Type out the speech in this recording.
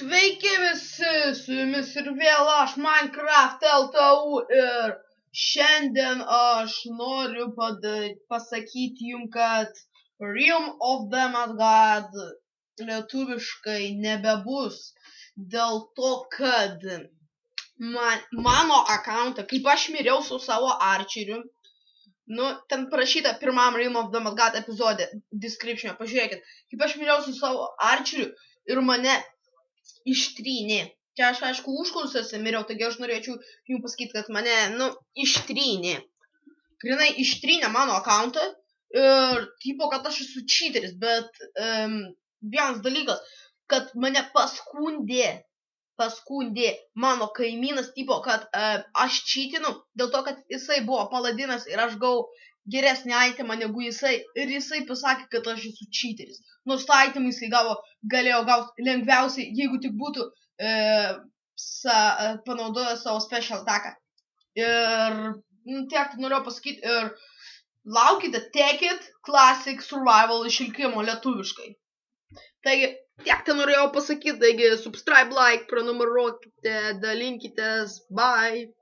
Sveiki visi, su jumis ir vėl aš, Minecraft LTU, ir šiandien aš noriu pasakyti jums, kad Realm of the God lietuviškai nebebus, dėl to, kad mano akauntą, kaip aš miriau su savo archeriu, ten parašyta pirmam Realm of the God epizode, description, pažiūrėkit, kaip aš miriau su savo archeriu ir mane ištrynė. Čia aš, aišku, užklausose miriau, taigi aš norėčiau jums pasakyti, kad mane, ištrynė. Grinai ištrynė mano akauntą ir tipo, kad aš esu cheateris, bet vienas dalykas, kad mane paskundė mano kaimynas, tipo, kad aš cheatinu, dėl to, kad jisai buvo paladinas ir aš gavau geresnį itemą negu jisai, ir jisai pasakė, kad aš esu cheateris. Nors tą itemą jisai galėjo gauti lengviausiai, jeigu tik būtų panaudojęs savo special attacką. Ir tiek norėjau pasakyti, ir laukite Take It Classic Survival išlikimo lietuviškai. Taigi, tiek tai norėjau pasakyti, taigi subscribe, like, prenumeruokite, dalinkitės, bye.